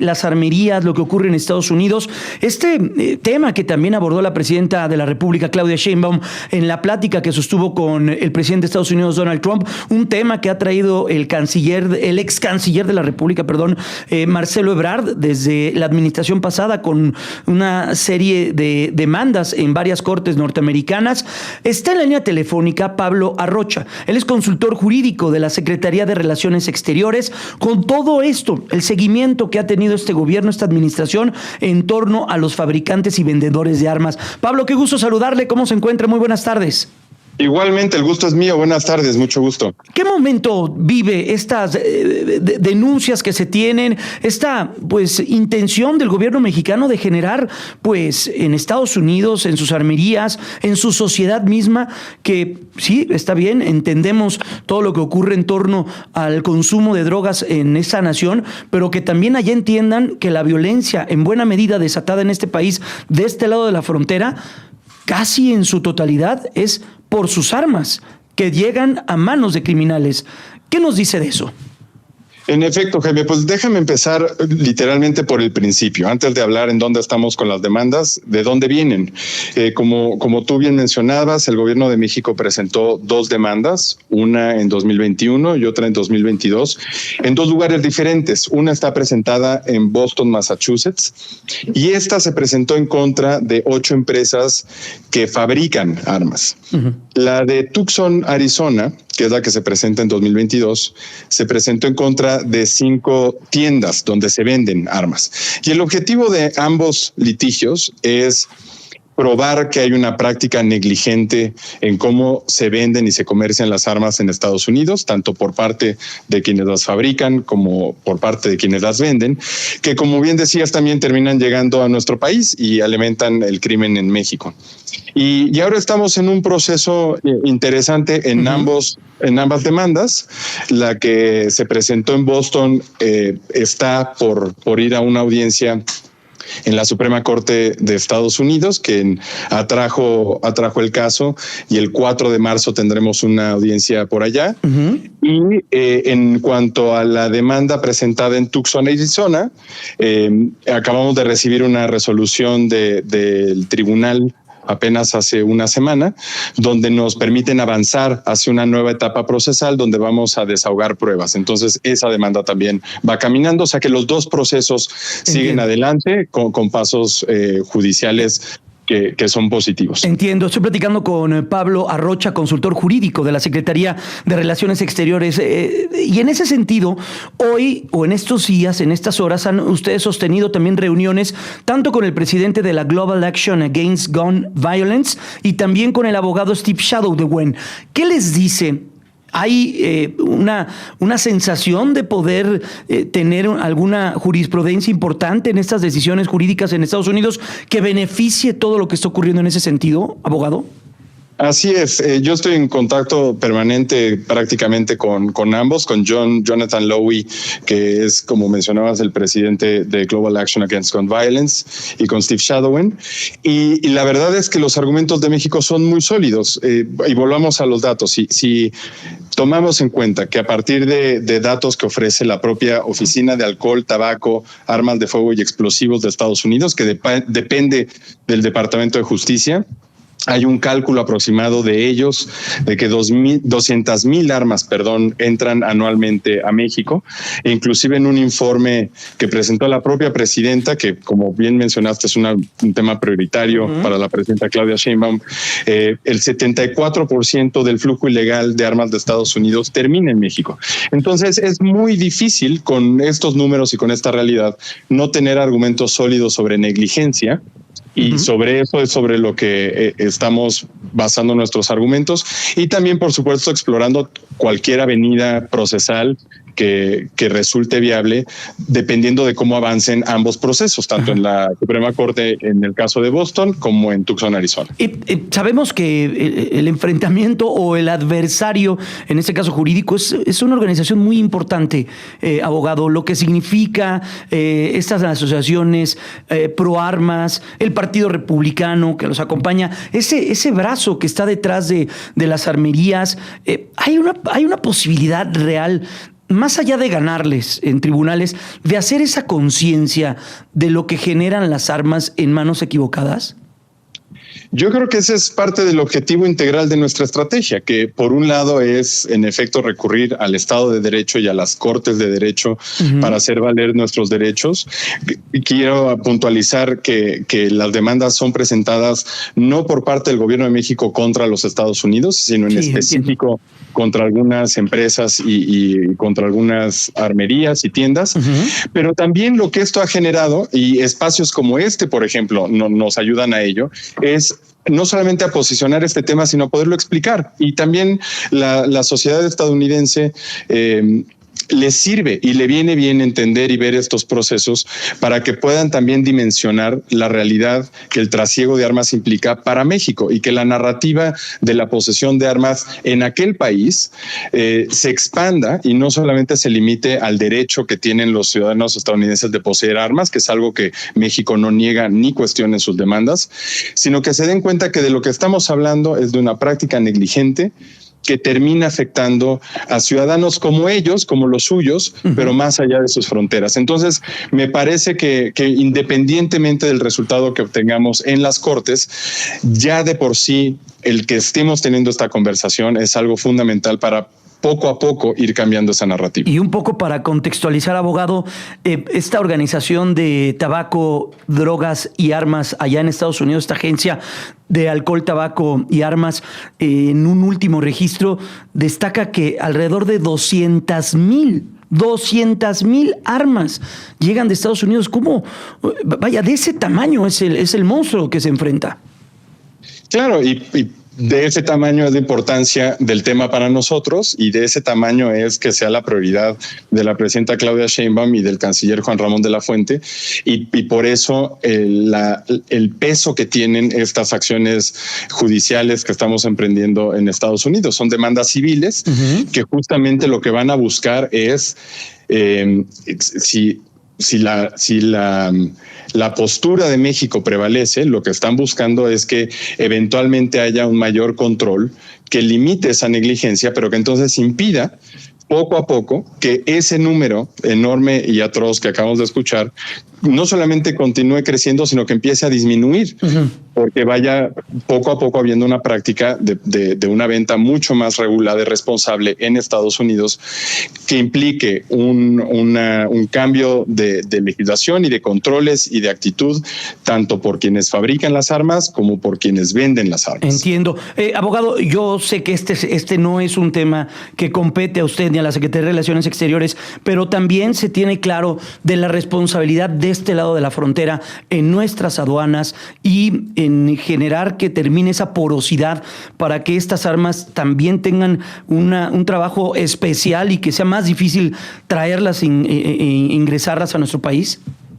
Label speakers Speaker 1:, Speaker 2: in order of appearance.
Speaker 1: las armerías, lo que ocurre en Estados Unidos. Tema que también abordó la presidenta de la República, Claudia Sheinbaum, en la plática que sostuvo con el presidente de Estados Unidos, Donald Trump, un tema que ha traído el ex canciller de la República, Marcelo Ebrard, desde la administración pasada, con una serie de demandas en varias cortes norteamericanas. Está en la línea telefónica Pablo Arrocha. Él es consultor jurídico de la Secretaría de Relaciones Exteriores. Con todo esto, el seguimiento que ha tenido este gobierno, esta administración, en torno a los fabricantes y vendedores de armas. Pablo, qué gusto saludarle. ¿Cómo se encuentra? Muy buenas tardes.
Speaker 2: Igualmente, el gusto es mío. Buenas tardes, mucho gusto.
Speaker 1: ¿Qué momento vive estas denuncias que se tienen, esta intención del gobierno mexicano de generar en Estados Unidos, en sus armerías, en su sociedad misma, que sí, está bien, entendemos todo lo que ocurre en torno al consumo de drogas en esa nación, pero que también allá entiendan que la violencia en buena medida desatada en este país, de este lado de la frontera, casi en su totalidad es por sus armas, que llegan a manos de criminales? ¿Qué nos dice de eso?
Speaker 2: En efecto, Jaime, pues déjame empezar literalmente por el principio, antes de hablar en dónde estamos con las demandas, de dónde vienen. Como tú bien mencionabas, el gobierno de México presentó dos demandas, una en 2021 y otra en 2022, en dos lugares diferentes. Una está presentada en Boston, Massachusetts, y esta se presentó en contra de 8 empresas que fabrican armas. Uh-huh. La de Tucson, Arizona, que es la que se presenta en 2022, se presentó en contra de 5 tiendas donde se venden armas. Y el objetivo de ambos litigios es probar que hay una práctica negligente en cómo se venden y se comercian las armas en Estados Unidos, tanto por parte de quienes las fabrican como por parte de quienes las venden, que, como bien decías, también terminan llegando a nuestro país y alimentan el crimen en México. Y ahora estamos en un proceso interesante en ambas demandas. La que se presentó en Boston está por ir a una audiencia en la Suprema Corte de Estados Unidos, que atrajo el caso, y el 4 de marzo tendremos una audiencia por allá. Uh-huh. Y en cuanto a la demanda presentada en Tucson, Arizona, acabamos de recibir una resolución del tribunal apenas hace una semana, donde nos permiten avanzar hacia una nueva etapa procesal donde vamos a desahogar pruebas. Entonces, esa demanda también va caminando, o sea que los dos procesos siguen adelante con pasos judiciales que son positivos.
Speaker 1: Entiendo. Estoy platicando con Pablo Arrocha, consultor jurídico de la Secretaría de Relaciones Exteriores. Y en ese sentido, hoy o en estos días, en estas horas, han ustedes sostenido también reuniones tanto con el presidente de la Global Action Against Gun Violence y también con el abogado Steve Shadow de Wen. ¿Qué les dice? ¿Hay una sensación de poder tener alguna jurisprudencia importante en estas decisiones jurídicas en Estados Unidos que beneficie todo lo que está ocurriendo en ese sentido, abogado?
Speaker 2: Así es. Yo estoy en contacto permanente prácticamente con ambos, con Jonathan Lowy, que es, como mencionabas, el presidente de Global Action Against Gun Violence, y con Steve Shadowen. Y la verdad es que los argumentos de México son muy sólidos. Y volvamos a los datos. Si tomamos en cuenta que a partir de datos que ofrece la propia Oficina de Alcohol, Tabaco, Armas de Fuego y Explosivos de Estados Unidos, que depende del Departamento de Justicia, hay un cálculo aproximado de ellos de que 200,000 armas, entran anualmente a México. E inclusive en un informe que presentó la propia presidenta, que como bien mencionaste es un tema prioritario para la presidenta Claudia Sheinbaum, el 74% del flujo ilegal de armas de Estados Unidos termina en México. Entonces es muy difícil con estos números y con esta realidad no tener argumentos sólidos sobre negligencia. Y sobre eso es sobre lo que estamos basando nuestros argumentos, y también, por supuesto, explorando cualquier avenida procesal que resulte viable, dependiendo de cómo avancen ambos procesos, tanto en la Suprema Corte en el caso de Boston como en Tucson, Arizona.
Speaker 1: Sabemos que el enfrentamiento o el adversario, en este caso jurídico, es una organización muy importante, abogado, lo que significa estas asociaciones pro armas, el Partido Republicano que los acompaña, ese brazo que está detrás de las armerías. ¿Hay una posibilidad real más allá de ganarles en tribunales, de hacer esa conciencia de lo que generan las armas en manos equivocadas?
Speaker 2: Yo creo que ese es parte del objetivo integral de nuestra estrategia, que por un lado es en efecto recurrir al Estado de Derecho y a las Cortes de Derecho para hacer valer nuestros derechos. Quiero puntualizar que las demandas son presentadas no por parte del Gobierno de México contra los Estados Unidos, sino en específico contra algunas empresas y contra algunas armerías y tiendas. Pero también lo que esto ha generado, y espacios como este, por ejemplo, nos ayudan a ello, es no solamente a posicionar este tema, sino a poderlo explicar. Y también la sociedad estadounidense les sirve y le viene bien entender y ver estos procesos para que puedan también dimensionar la realidad que el trasiego de armas implica para México y que la narrativa de la posesión de armas en aquel país se expanda y no solamente se limite al derecho que tienen los ciudadanos estadounidenses de poseer armas, que es algo que México no niega ni cuestiona en sus demandas, sino que se den cuenta que de lo que estamos hablando es de una práctica negligente que termina afectando a ciudadanos como ellos, como los suyos, pero más allá de sus fronteras. Entonces, me parece que independientemente del resultado que obtengamos en las Cortes, ya de por sí el que estemos teniendo esta conversación es algo fundamental para poco a poco ir cambiando esa narrativa.
Speaker 1: Y un poco para contextualizar, abogado, esta organización de tabaco, drogas y armas allá en Estados Unidos, esta agencia de alcohol, tabaco y armas, en un último registro, destaca que alrededor de 200,000 armas llegan de Estados Unidos. ¿Cómo? Vaya, de ese tamaño es el monstruo que se enfrenta.
Speaker 2: Claro, y de ese tamaño es la importancia del tema para nosotros y de ese tamaño es que sea la prioridad de la presidenta Claudia Sheinbaum y del canciller Juan Ramón de la Fuente y por eso el peso que tienen estas acciones judiciales que estamos emprendiendo en Estados Unidos. Son demandas civiles que justamente lo que van a buscar es si la postura de México prevalece, lo que están buscando es que eventualmente haya un mayor control que limite esa negligencia, pero que entonces impida poco a poco que ese número enorme y atroz que acabamos de escuchar no solamente continúe creciendo, sino que empiece a disminuir, porque vaya poco a poco habiendo una práctica de una venta mucho más regulada y responsable en Estados Unidos que implique un cambio de legislación y de controles y de actitud, tanto por quienes fabrican las armas como por quienes venden las armas.
Speaker 1: Entiendo. Abogado, yo sé que este no es un tema que compete a usted ni a la Secretaría de Relaciones Exteriores, pero también se tiene claro de la responsabilidad de este lado de la frontera en nuestras aduanas y en generar que termine esa porosidad para que estas armas también tengan un trabajo especial y que sea más difícil traerlas e ingresarlas a nuestro país?